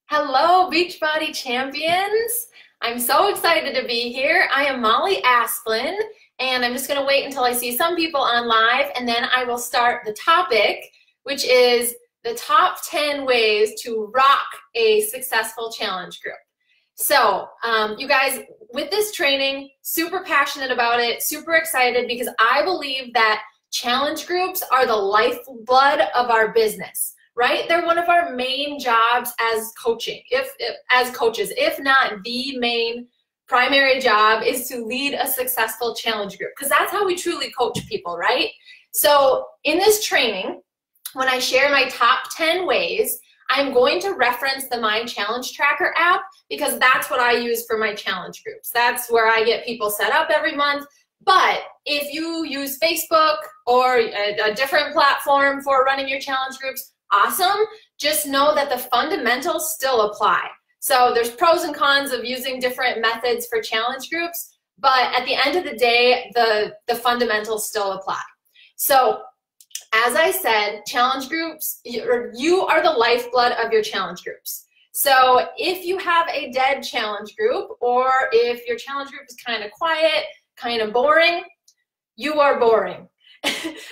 Hello, Beachbody champions. I'm so excited to be here. I am Molly Asplin, and I'm just going to wait until I see some people on live, and then I will start the topic, which is the top 10 ways to rock a successful challenge group. So, you guys, with this training, super passionate about it, super excited because I believe that challenge groups are the lifeblood of our business. Right? They're one of our main jobs as coaching, as coaches, if not the main primary job is to lead a successful challenge group, because that's how we truly coach people, right? So in this training, when I share my top 10 ways, I'm going to reference the My Challenge Tracker app because that's what I use for my challenge groups. That's where I get people set up every month. But if you use Facebook or a different platform for running your challenge groups, awesome. Just know that the fundamentals still apply. So there's pros and cons of using different methods for challenge groups, but at the end of the day, the fundamentals still apply. So as I said, challenge groups, you are the lifeblood of your challenge groups. So if you have a dead challenge group, or if your challenge group is kind of quiet, kind of boring, you are boring.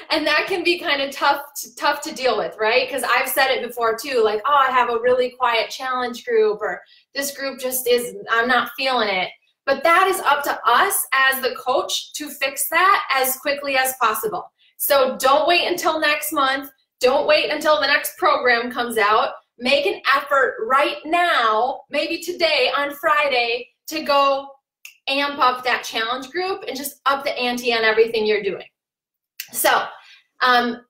And that can be kind of tough to deal with, right? Because I've said it before too, like, oh, I have a really quiet challenge group, or this group just is, I'm not feeling it. But that is up to us as the coach to fix that as quickly as possible. So don't wait until next month. Don't wait until the next program comes out. Make an effort right now, maybe today on Friday, to go amp up that challenge group and just up the ante on everything you're doing. So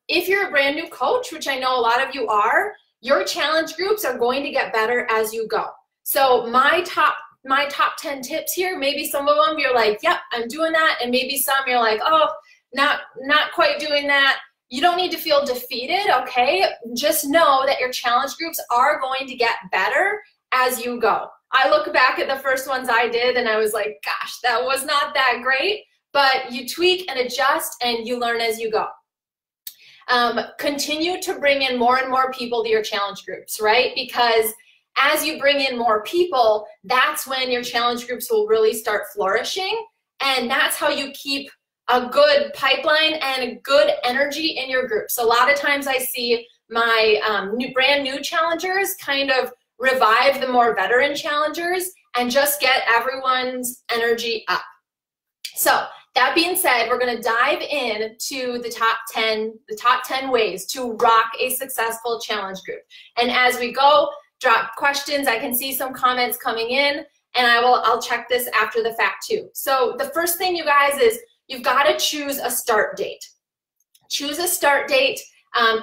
if you're a brand new coach, which I know a lot of you are, your challenge groups are going to get better as you go. So my top 10 tips here, maybe some of them you're like, yep, I'm doing that. And maybe some you're like, oh, not quite doing that. You don't need to feel defeated, okay? Just know that your challenge groups are going to get better as you go. I look back at the first ones I did and I was like, gosh, that was not that great. But you tweak and adjust and you learn as you go. Continue to bring in more and more people to your challenge groups, right? Because as you bring in more people, that's when your challenge groups will really start flourishing. And that's how you keep a good pipeline and a good energy in your groups. A lot of times I see my brand new challengers kind of revive the more veteran challengers and just get everyone's energy up. So that being said, we're going to dive into the top 10 ways to rock a successful challenge group. And as we go, drop questions. I can see some comments coming in, and I'll check this after the fact too. So the first thing, you guys, is you've got to choose a start date. Choose a start date.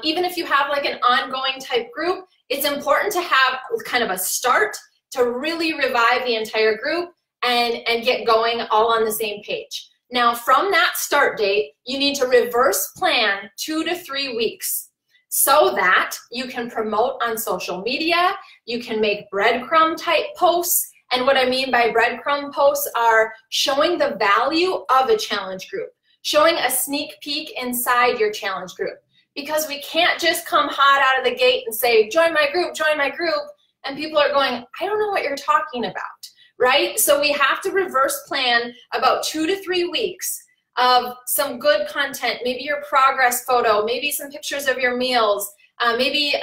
Even if you have like an ongoing type group, it's important to have kind of a start to really revive the entire group and get going all on the same page. Now, from that start date, you need to reverse plan 2 to 3 weeks so that you can promote on social media, you can make breadcrumb type posts. And what I mean by breadcrumb posts are showing the value of a challenge group, showing a sneak peek inside your challenge group. Because we can't just come hot out of the gate and say, join my group, and people are going, I don't know what you're talking about. Right? So we have to reverse plan about 2 to 3 weeks of some good content, maybe your progress photo, maybe some pictures of your meals, maybe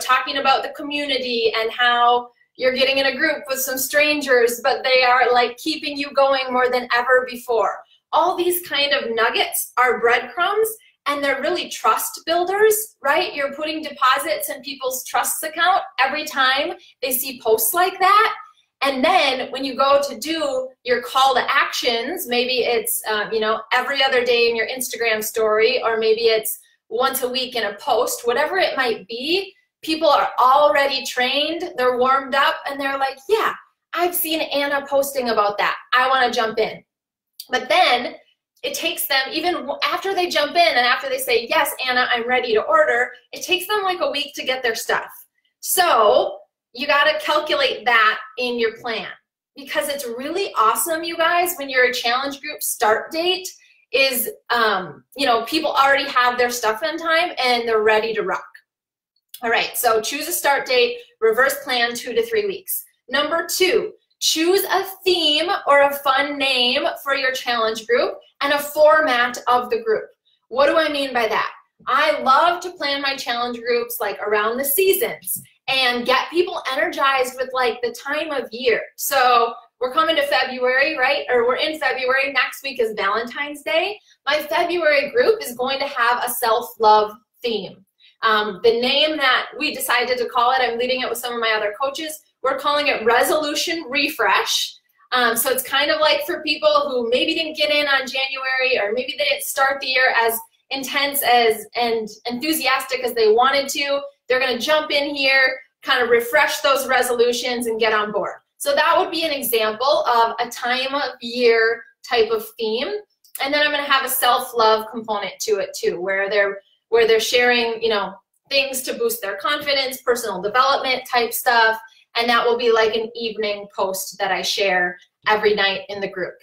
talking about the community and how you're getting in a group with some strangers, but they are like keeping you going more than ever before. All these kind of nuggets are breadcrumbs, and they're really trust builders, right? You're putting deposits in people's trust account every time they see posts like that. And then when you go to do your call to actions, maybe it's every other day in your Instagram story, or maybe it's once a week in a post, whatever it might be, people are already trained, they're warmed up, and they're like, yeah, I've seen Anna posting about that. I want to jump in. But then it takes them, even after they jump in and after they say, yes, Anna, I'm ready to order, it takes them like a week to get their stuff. So you got to calculate that in your plan, because it's really awesome, you guys, when you're a challenge group start date is, people already have their stuff in time and they're ready to rock. All right, so choose a start date, reverse plan 2 to 3 weeks. Number 2, choose a theme or a fun name for your challenge group and a format of the group. What do I mean by that? I love to plan my challenge groups like around the seasons and get people energized with like the time of year. So we're coming to February, right? Or we're in February. Next week is Valentine's Day. My February group is going to have a self-love theme. The name that we decided to call it, I'm leading it with some of my other coaches, we're calling it Resolution Refresh. So it's kind of like for people who maybe didn't get in on January, or maybe they didn't start the year as intense as and enthusiastic as they wanted to. They're going to jump in here, kind of refresh those resolutions and get on board. So that would be an example of a time of year type of theme. And then I'm going to have a self-love component to it too, where they're sharing, you know, things to boost their confidence, personal development type stuff. And that will be like an evening post that I share every night in the group.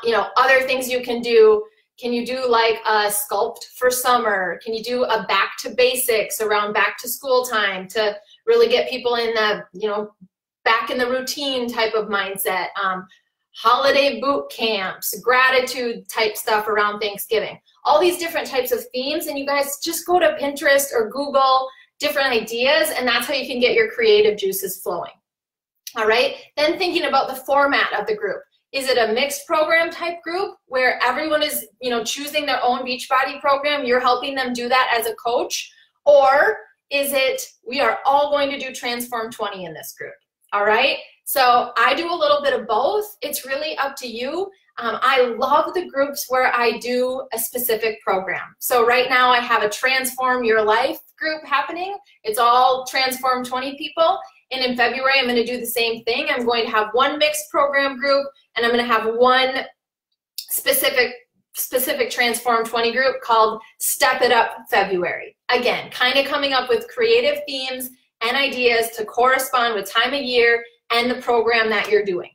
You know, other things you can do. Can you do like a sculpt for summer? Can you do a back to basics around back to school time to really get people in the, you know, back in the routine type of mindset? Holiday boot camps, gratitude type stuff around Thanksgiving. All these different types of themes, and you guys just go to Pinterest or Google different ideas, and that's how you can get your creative juices flowing. All right, then thinking about the format of the group. Is it a mixed program type group where everyone is, you know, choosing their own Beachbody program? You're helping them do that as a coach? Or is it we are all going to do Transform 20 in this group? All right, so I do a little bit of both. It's really up to you. I love the groups where I do a specific program. So right now I have a Transform Your Life group happening. It's all Transform 20 people. And in February, I'm going to do the same thing. I'm going to have one mixed program group, and I'm going to have one specific Transform 20 group called Step It Up February. Again, kind of coming up with creative themes and ideas to correspond with time of year and the program that you're doing.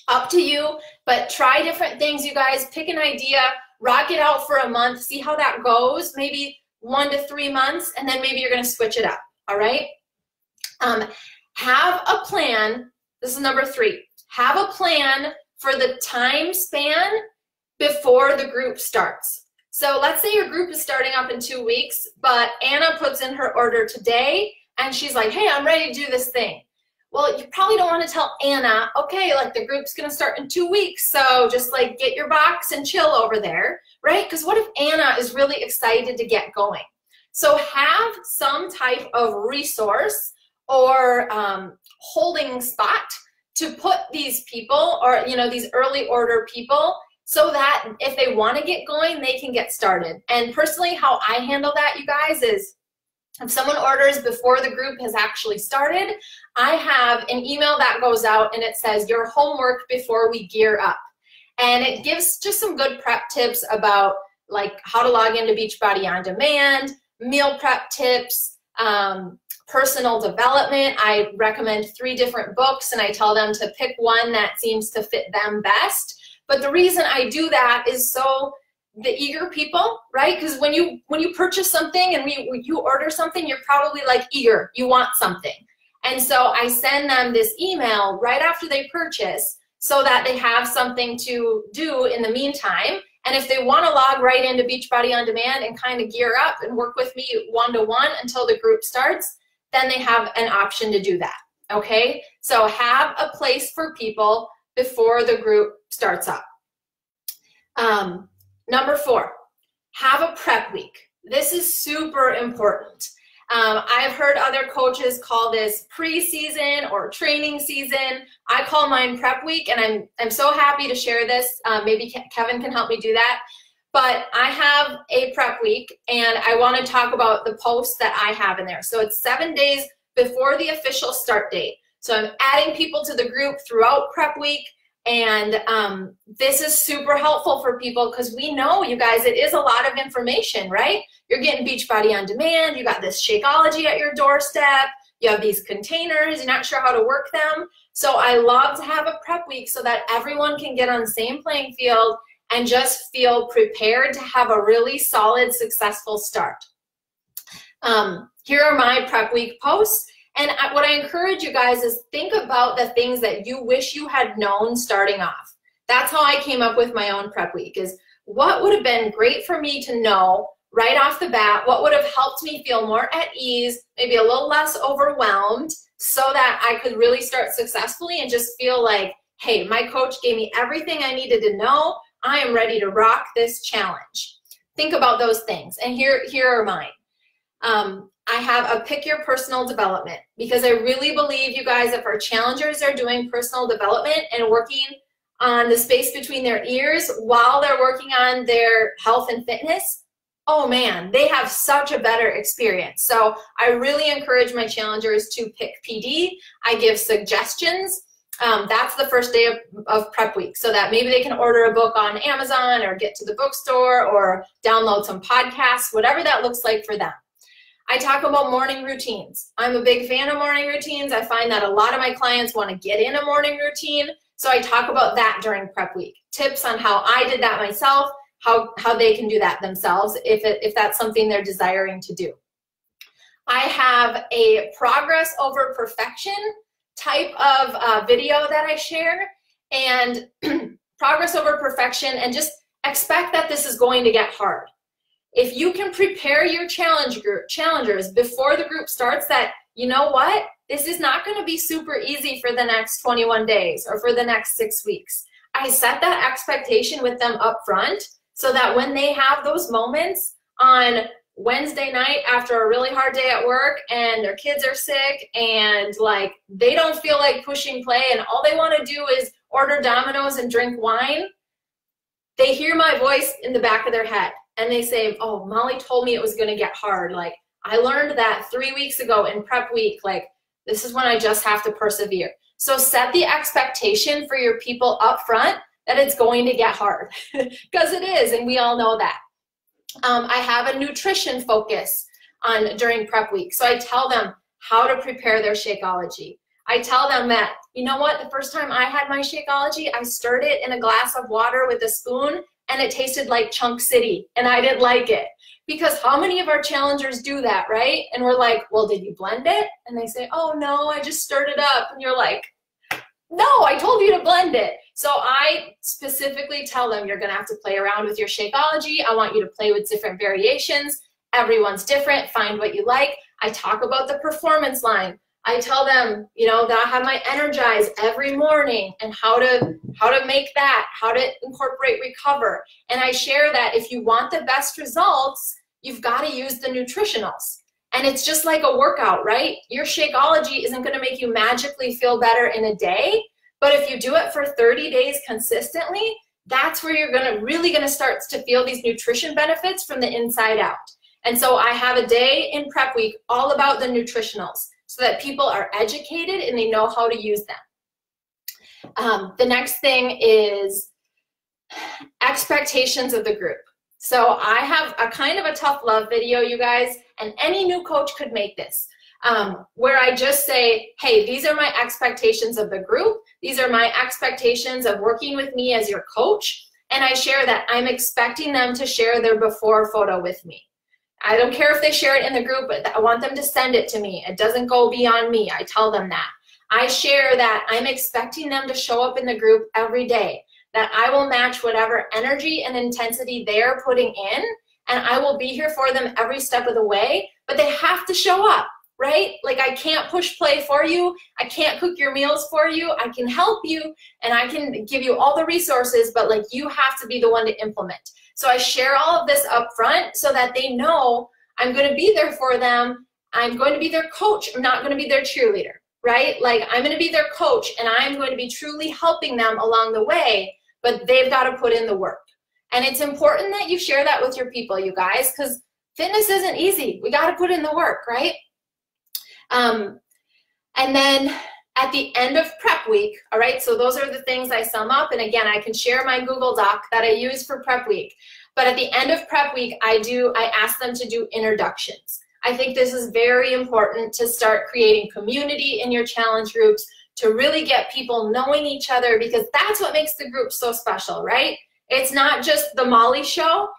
Up to you, but try different things, you guys. Pick an idea, rock it out for a month, see how that goes, maybe 1 to 3 months, and then maybe you're going to switch it up, all right? Have a plan. This is number 3. Have a plan for the time span before the group starts. So let's say your group is starting up in 2 weeks, but Anna puts in her order today, and she's like, hey, I'm ready to do this thing. Well, you probably don't want to tell Anna, okay, like the group's going to start in 2 weeks, so just like get your box and chill over there, right? Because what if Anna is really excited to get going? So have some type of resource or holding spot to put these people, or you know, these early order people, so that if they want to get going, they can get started. And personally, how I handle that, you guys, is if someone orders before the group has actually started, I have an email that goes out and it says your homework before we gear up. And it gives just some good prep tips about like how to log into Beachbody On Demand, meal prep tips, personal development. I recommend 3 different books and I tell them to pick one that seems to fit them best. But the reason I do that is so the eager people, right? Because when you purchase something and when you order something, you're probably like eager, you want something. And so I send them this email right after they purchase so that they have something to do in the meantime. And if they want to log right into Beachbody On Demand and kind of gear up and work with me one-to-one until the group starts, then they have an option to do that, okay? So have a place for people before the group starts up. Number 4, have a prep week. This is super important. I've heard other coaches call this pre-season or training season. I call mine prep week, and I'm so happy to share this. Maybe Kevin can help me do that. But I have a prep week, and I want to talk about the posts that I have in there. So it's 7 days before the official start date. So I'm adding people to the group throughout prep week. And this is super helpful for people because we know, you guys, it is a lot of information, right? You're getting Beachbody On Demand. You got this Shakeology at your doorstep. You have these containers. You're not sure how to work them. So I love to have a prep week so that everyone can get on the same playing field and just feel prepared to have a really solid, successful start. here are my prep week posts. And what I encourage you guys is think about the things that you wish you had known starting off. That's how I came up with my own prep week, is what would have been great for me to know right off the bat, what would have helped me feel more at ease, maybe a little less overwhelmed, so that I could really start successfully and just feel like, hey, my coach gave me everything I needed to know. I am ready to rock this challenge. Think about those things. And here are mine. I have a pick your personal development, because I really believe, you guys, if our challengers are doing personal development and working on the space between their ears while they're working on their health and fitness, oh man, they have such a better experience. So I really encourage my challengers to pick PD. I give suggestions. That's the first day of prep week, so that maybe they can order a book on Amazon or get to the bookstore or download some podcasts, whatever that looks like for them. I talk about morning routines. I'm a big fan of morning routines. I find that a lot of my clients want to get in a morning routine, so I talk about that during prep week. Tips on how I did that myself, how they can do that themselves if that's something they're desiring to do. I have a progress over perfection type of video that I share, and progress over perfection, and just expect that this is going to get hard. If you can prepare your challengers before the group starts, that, you know what, this is not going to be super easy for the next 21 days or for the next 6 weeks. I set that expectation with them up front, so that when they have those moments on Wednesday night after a really hard day at work and their kids are sick and like they don't feel like pushing play and all they want to do is order Domino's and drink wine, they hear my voice in the back of their head and they say, oh, Molly told me it was going to get hard. Like, I learned that 3 weeks ago in prep week. Like, this is when I just have to persevere. So set the expectation for your people up front that it's going to get hard, because it is, and we all know that. I have a nutrition focus during prep week. So I tell them how to prepare their Shakeology. I tell them that, you know what, the first time I had my Shakeology, I stirred it in a glass of water with a spoon and it tasted like Chunk City and I didn't like it. Because how many of our challengers do that, right? And we're like, well, did you blend it? And they say, oh no, I just stirred it up. And you're like, no, I told you to blend it. So I specifically tell them, you're gonna have to play around with your Shakeology. I want you to play with different variations. Everyone's different, find what you like. I talk about the performance line. I tell them, you know, that I have my Energize every morning and how to make that, how to incorporate Recover. And I share that if you want the best results, you've got to use the nutritionals. And it's just like a workout, right? Your Shakeology isn't going to make you magically feel better in a day, but if you do it for 30 days consistently, that's where you're really gonna start to feel these nutrition benefits from the inside out. And so I have a day in prep week all about the nutritionals, so that people are educated and they know how to use them. The next thing is expectations of the group. So I have a kind of a tough love video, you guys, and any new coach could make this, where I just say, hey, these are my expectations of the group. These are my expectations of working with me as your coach. And I share that I'm expecting them to share their before photo with me. I don't care if they share it in the group, but I want them to send it to me. It doesn't go beyond me. I tell them that. I share that I'm expecting them to show up in the group every day, that I will match whatever energy and intensity they're putting in, and I will be here for them every step of the way, but they have to show up, right? Like, I can't push play for you. I can't cook your meals for you. I can help you, and I can give you all the resources, but like, you have to be the one to implement. So I share all of this up front so that they know I'm going to be there for them. I'm going to be their coach. I'm not going to be their cheerleader, right? Like, I'm going to be their coach, and I'm going to be truly helping them along the way, but they've got to put in the work. And it's important that you share that with your people, you guys, because fitness isn't easy. We got to put in the work, right? And then at the end of prep week, all right, so those are the things I sum up. And again, I can share my Google Doc that I use for prep week. But at the end of prep week, I ask them to do introductions. I think this is very important to start creating community in your challenge groups, to really get people knowing each other, because that's what makes the group so special, right? It's not just the Molly show.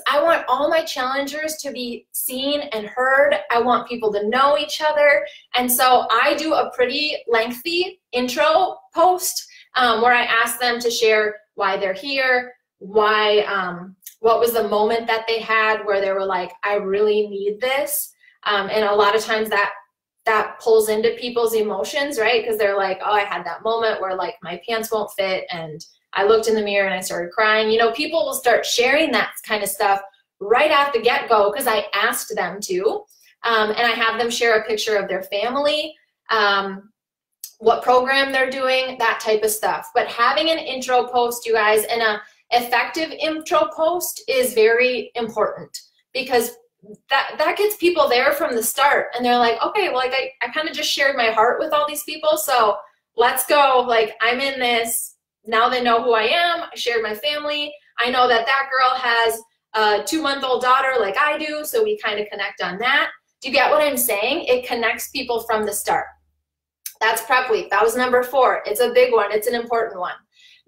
I want all my challengers to be seen and heard. I want people to know each other. And so I do a pretty lengthy intro post where I ask them to share why they're here, what was the moment that they had where they were like, I really need this. And a lot of times that pulls into people's emotions, right? Because they're like, oh, I had that moment where like my pants won't fit and I looked in the mirror and I started crying. You know, people will start sharing that kind of stuff right at the get-go because I asked them to. And I have them share a picture of their family, what program they're doing, that type of stuff. But having an intro post, you guys, and an effective intro post is very important because that gets people there from the start. And they're like, okay, well, like I kind of just shared my heart with all these people. So let's go. Like, I'm in this. Now they know who I am. I shared my family. I know that that girl has a 2-month-old daughter like I do, so we kind of connect on that. Do you get what I'm saying? It connects people from the start. That's prep week. That was number 4. It's a big one. It's an important one.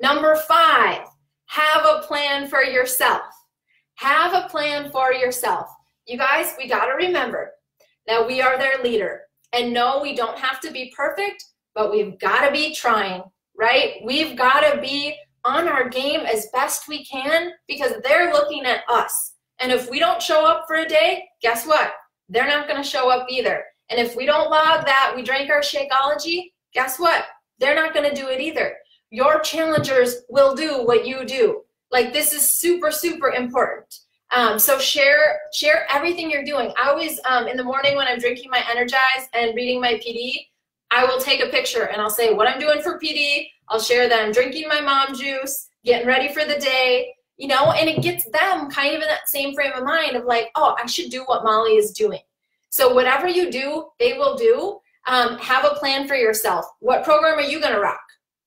Number 5, have a plan for yourself. Have a plan for yourself. You guys, we got to remember that we are their leader. And no, we don't have to be perfect, but we've got to be trying. Right? We've got to be on our game as best we can because they're looking at us. And if we don't show up for a day, guess what? They're not going to show up either. And if we don't log that we drank our Shakeology, guess what? They're not going to do it either. Your challengers will do what you do. Like, this is super, super important. So share everything you're doing. I always, in the morning when I'm drinking my Energize and reading my PD, I will take a picture and I'll say what I'm doing for PD. I'll share that I'm drinking my mom juice, getting ready for the day, you know, and it gets them kind of in that same frame of mind of like, oh, I should do what Molly is doing. So whatever you do, they will do. Have a plan for yourself. What program are you going to rock,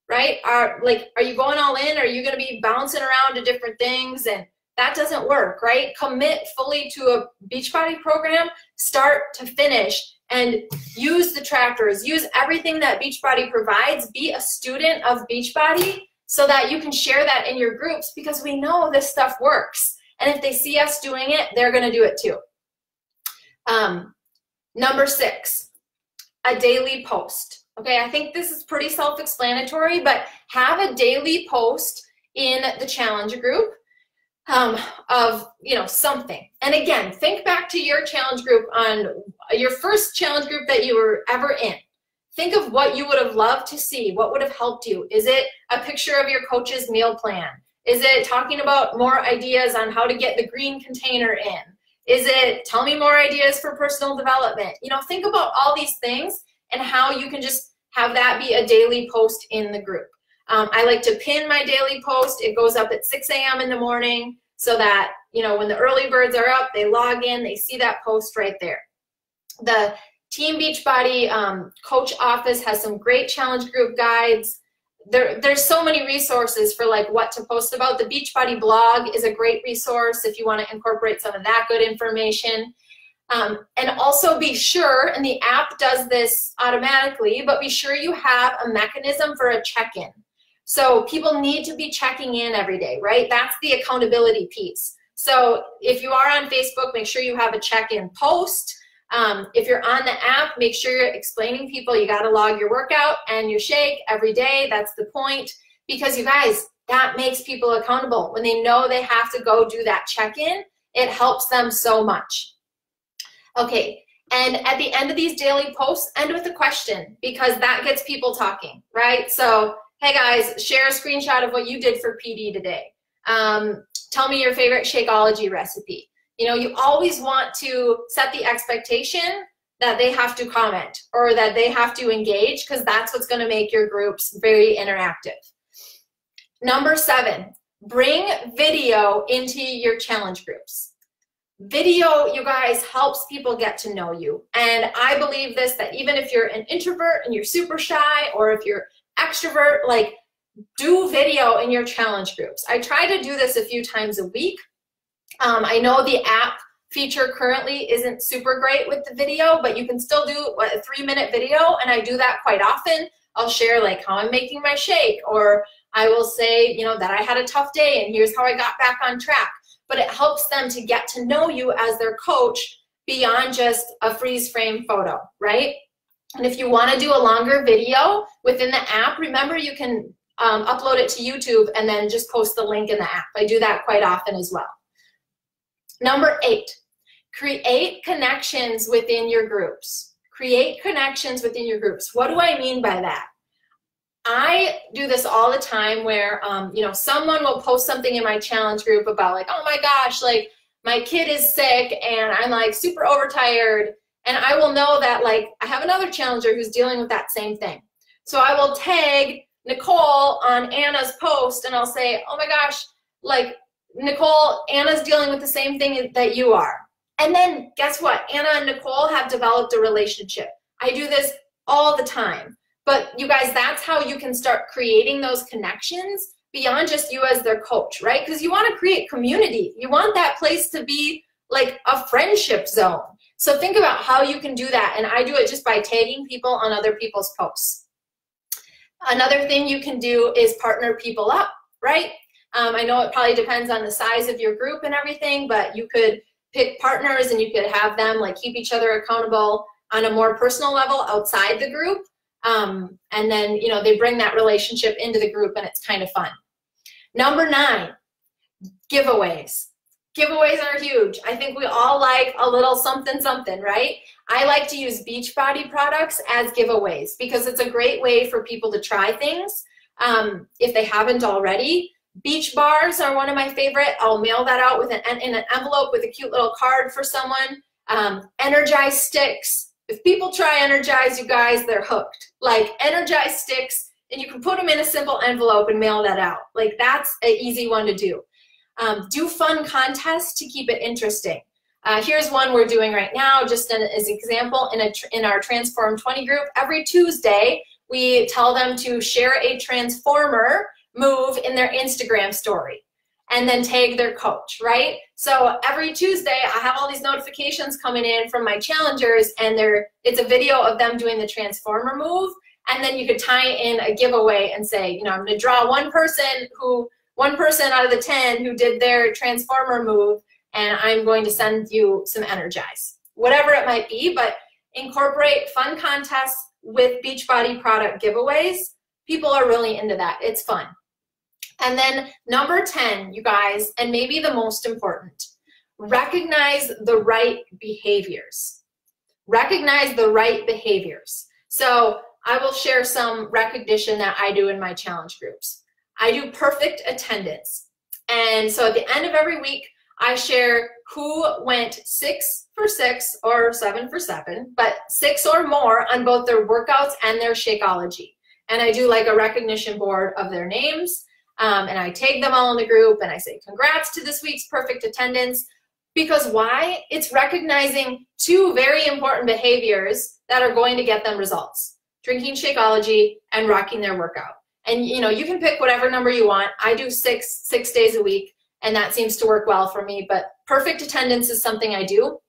right? Are you going all in? Are you going to be bouncing around to different things? And that doesn't work, right? Commit fully to a Beachbody program, start to finish. And use the trackers, use everything that Beachbody provides, be a student of Beachbody so that you can share that in your groups because we know this stuff works. And if they see us doing it, they're going to do it too. Number 6, a daily post. Okay, I think this is pretty self-explanatory, but have a daily post in the challenge group of, you know, something. And again, think back to your challenge group on your first challenge group that you were ever in. Think of what you would have loved to see. What would have helped you? Is it a picture of your coach's meal plan? Is it talking about more ideas on how to get the green container in? Is it tell me more ideas for personal development? You know, think about all these things and how you can just have that be a daily post in the group. I like to pin my daily post. It goes up at 6 a.m. in the morning so that, you know, when the early birds are up, they log in, they see that post right there. The Team Beachbody coach office has some great challenge group guides. There's so many resources for like what to post about. The Beachbody blog is a great resource if you want to incorporate some of that good information. And also be sure, and the app does this automatically, but be sure you have a mechanism for a check-in. So people need to be checking in every day, right? That's the accountability piece. So if you are on Facebook, make sure you have a check-in post. If you're on the app, make sure you're explaining people you got to log your workout and your shake every day. That's the point. Because you guys, that makes people accountable. When they know they have to go do that check-in, it helps them so much. Okay, and at the end of these daily posts, end with a question because that gets people talking, right? So, hey guys, share a screenshot of what you did for PD today. Tell me your favorite Shakeology recipe. You know, you always want to set the expectation that they have to comment or that they have to engage because that's what's going to make your groups very interactive. Number 7, bring video into your challenge groups. Video, you guys, helps people get to know you. And I believe this, that even if you're an introvert and you're super shy, or if you're extrovert, like, do video in your challenge groups. I try to do this a few times a week. I know the app feature currently isn't super great with the video, but you can still do a 3-minute video, and I do that quite often. I'll share like how I'm making my shake, or I will say, you know, that I had a tough day and here's how I got back on track. but it helps them to get to know you as their coach beyond just a freeze frame photo, right? And if you want to do a longer video within the app, remember you can upload it to YouTube and then just post the link in the app. I do that quite often as well. Number 8, create connections within your groups. Create connections within your groups. What do I mean by that? I do this all the time where, you know, someone will post something in my challenge group about like, oh my gosh, like my kid is sick and I'm like super overtired. And I will know that like I have another challenger who's dealing with that same thing. So I will tag Nicole on Anna's post and I'll say, oh my gosh, like Nicole, Anna's dealing with the same thing that you are. And then guess what? Anna and Nicole have developed a relationship. I do this all the time. But you guys, that's how you can start creating those connections beyond just you as their coach, right? Because you want to create community. You want that place to be like a friendship zone. So think about how you can do that. And I do it just by tagging people on other people's posts. Another thing you can do is partner people up, right? I know it probably depends on the size of your group and everything, but you could pick partners and you could have them like keep each other accountable on a more personal level outside the group. And then, you know, they bring that relationship into the group and it's kind of fun. Number 9, giveaways. Giveaways are huge. I think we all like a little something, something, right? I like to use Beachbody products as giveaways because it's a great way for people to try things if they haven't already. Beach bars are one of my favorite. I'll mail that out with in an envelope with a cute little card for someone. Energize sticks. If people try Energize, you guys, they're hooked. Like Energize sticks, and you can put them in a simple envelope and mail that out. Like that's an easy one to do. Do fun contests to keep it interesting. Here's one we're doing right now, just as an example, in our Transform 20 group. Every Tuesday, we tell them to share a transformer move in their Instagram story and then tag their coach, right? So every Tuesday, I have all these notifications coming in from my challengers, and it's a video of them doing the transformer move, and then you could tie in a giveaway and say, you know, I'm going to draw one person out of the 10 who did their transformer move, and I'm going to send you some Energize. Whatever it might be, but incorporate fun contests with Beachbody product giveaways. People are really into that. It's fun. And then number 10, you guys, and maybe the most important, recognize the right behaviors. Recognize the right behaviors. So I will share some recognition that I do in my challenge groups. I do perfect attendance. And so at the end of every week, I share who went 6 for 6 or 7 for 7, but 6 or more on both their workouts and their Shakeology. And I do like a recognition board of their names. And I tag them all in the group and I say, congrats to this week's perfect attendance. Because why? It's recognizing 2 very important behaviors that are going to get them results. Drinking Shakeology and rocking their workout. And you know, you can pick whatever number you want. I do 6 days a week, and that seems to work well for me. But perfect attendance is something I do.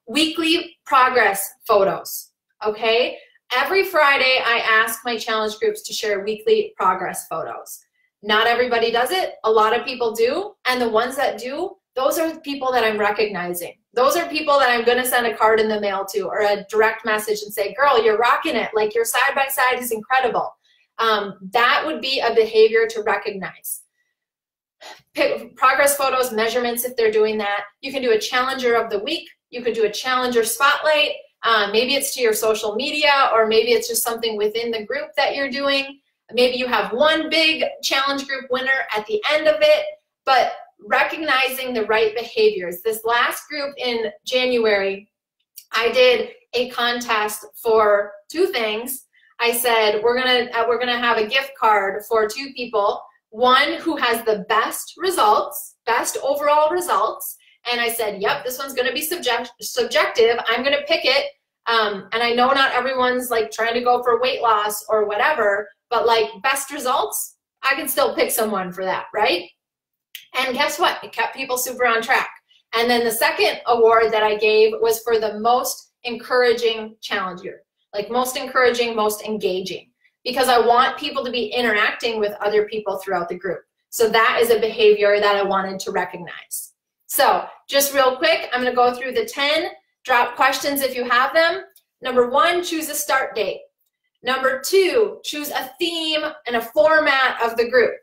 Weekly progress photos, okay? Every Friday, I ask my challenge groups to share weekly progress photos. Not everybody does it. A lot of people do. And the ones that do, those are the people that I'm recognizing. Those are people that I'm going to send a card in the mail to or a direct message and say, girl, you're rocking it. Like your side by side is incredible. That would be a behavior to recognize. Pick progress photos, measurements if they're doing that. You can do a challenger of the week. You could do a challenger spotlight. Maybe it's to your social media, or maybe it's just something within the group that you're doing. Maybe you have one big challenge group winner at the end of it, but recognizing the right behaviors. This last group in January, I did a contest for 2 things. I said, we're gonna have a gift card for 2 people. One who has the best results, best overall results. And I said, yep, this one's gonna be subjective. I'm gonna pick it. And I know not everyone's like trying to go for weight loss or whatever, but like best results, I can still pick someone for that, right? And guess what? It kept people super on track. And then the second award that I gave was for the most encouraging challenger, like most encouraging, most engaging, because I want people to be interacting with other people throughout the group. So that is a behavior that I wanted to recognize. So just real quick, I'm going to go through the 10 drop questions if you have them. Number 1, choose a start date. Number 2, choose a theme and a format of the group.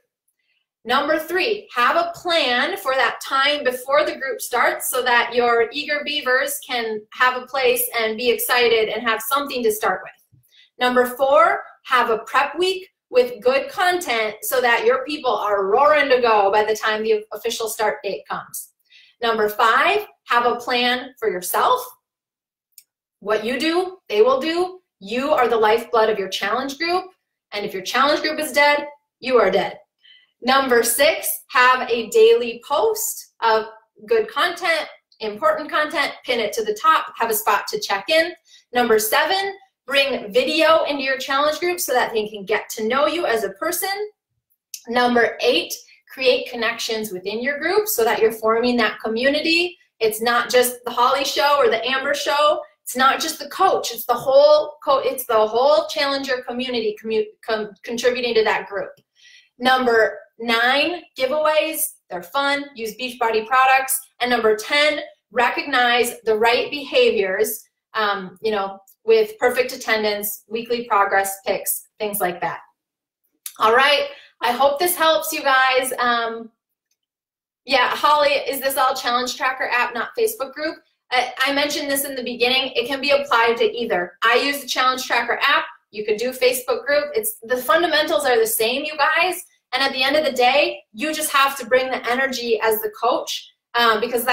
Number 3, have a plan for that time before the group starts so that your eager beavers can have a place and be excited and have something to start with. Number 4, have a prep week with good content so that your people are roaring to go by the time the official start date comes. Number 5, have a plan for yourself. What you do, they will do. You are the lifeblood of your challenge group, and if your challenge group is dead, you are dead. Number 6, have a daily post of good content, important content, pin it to the top, have a spot to check in. Number 7, bring video into your challenge group so that they can get to know you as a person. Number 8, create connections within your group so that you're forming that community. It's not just the Holly show or the Amber show. It's not just the coach. It's the whole challenger community contributing to that group. Number 9, giveaways. They're fun. Use Beachbody products. And number 10, recognize the right behaviors, with perfect attendance, weekly progress pics, things like that. All right. I hope this helps you guys. Yeah, Holly, is this all Challenge Tracker app, not Facebook group? I mentioned this in the beginning. It can be applied to either. I use the Challenge Tracker app. You could do Facebook group. The fundamentals are the same, you guys. And at the end of the day, you just have to bring the energy as the coach, because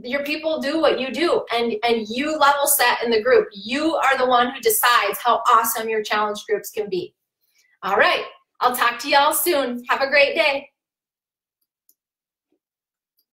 your people do what you do, and you level set in the group. You are the one who decides how awesome your challenge groups can be. All right. I'll talk to y'all soon. Have a great day.